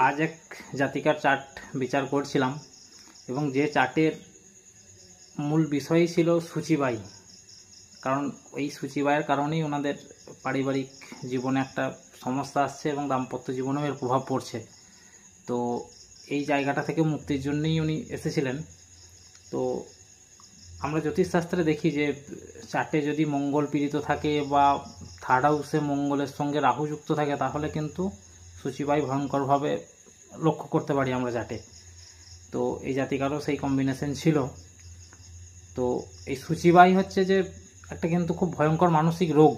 আজ এক জাতিকার চার্ট বিচার করছিলাম এবং যে চার্টের মূল বিষয়ই ছিল সূচিবাই। কারণ এই সূচিবাইয়ের কারণেই ওনাদের পারিবারিক জীবনে একটা সমস্যা আসছে এবং দাম্পত্য জীবনেও এর প্রভাব পড়ছে। তো এই জায়গাটা থেকে মুক্তির জন্যই উনি এসেছিলেন। তো আমরা জ্যোতিষশাস্ত্রে দেখি যে চার্টে যদি মঙ্গল পীড়িত থাকে বা থার্ড হাউসে মঙ্গলের সঙ্গে রাহু যুক্ত থাকে তাহলে কিন্তু সূচিবাই ভয়ঙ্করভাবে লক্ষ্য করতে পারি আমরা চার্টে। তো এই জাতিকারও সেই কম্বিনেশন ছিল। তো এই সূচিবাই হচ্ছে যে একটা কিন্তু খুব ভয়ঙ্কর মানসিক রোগ,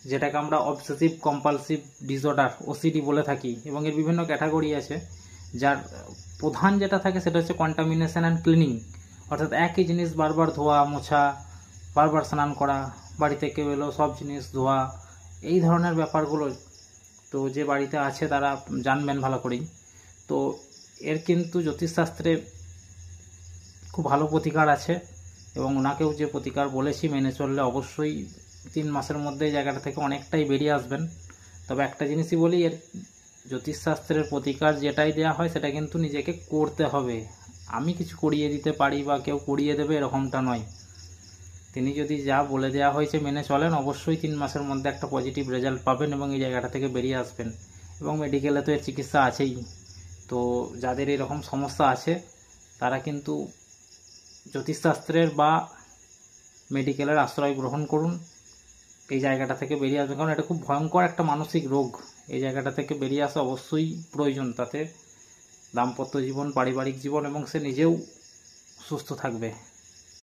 যেটাকে আমরা অবসেসিভ কম্পালসিভ ডিসঅর্ডার ওসিডি বলে থাকি, এবং এর বিভিন্ন ক্যাটাগরি আছে। যার প্রধান যেটা থাকে সেটা হচ্ছে কন্টামিনেশন অ্যান্ড ক্লিনিং, অর্থাৎ একই জিনিস বারবার ধোয়া মোছা, বারবার স্নান করা, বাড়িতে কেউ এলো সব জিনিস ধোয়া, এই ধরনের ব্যাপারগুলো তো যে বাড়িতে আছে তারা জানবেন ভালো করেই। তো এর কিন্তু জ্যোতিষশাস্ত্রে খুব ভালো প্রতিকার আছে, এবং ওনাকেও যে প্রতিকার বলেছি মেনে চললে অবশ্যই 3 মাসের মধ্যে এই জায়গাটা থেকে অনেকটাই বেরিয়ে আসবেন। তবে একটা জিনিসই বলি, এর জ্যোতিষশাস্ত্রের প্রতিকার যেটাই দেওয়া হয় সেটা কিন্তু নিজেকে করতে হবে। আমি কিছু করিয়ে দিতে পারি বা কেউ করিয়ে দেবে এরকমটা নয়। তিনি যদি যা বলে দেওয়া হয়েছে মেনে চলেন অবশ্যই 3 মাসের মধ্যে একটা পজিটিভ রেজাল্ট পাবেন এবং এই জায়গাটা থেকে বেরিয়ে আসবেন। এবং মেডিকেলে তো এর চিকিৎসা আছেই। তো যাদের এরকম সমস্যা আছে তারা কিন্তু জ্যোতিষশাস্ত্রের বা মেডিকেলের আশ্রয় গ্রহণ করুন, এই জায়গাটা থেকে বেরিয়ে আসবে। কারণ এটা খুব ভয়ঙ্কর একটা মানসিক রোগ, এই জায়গাটা থেকে বেরিয়ে আসা অবশ্যই প্রয়োজন। তাতে দাম্পত্য জীবন, পারিবারিক জীবন এবং সে নিজেও সুস্থ থাকবে।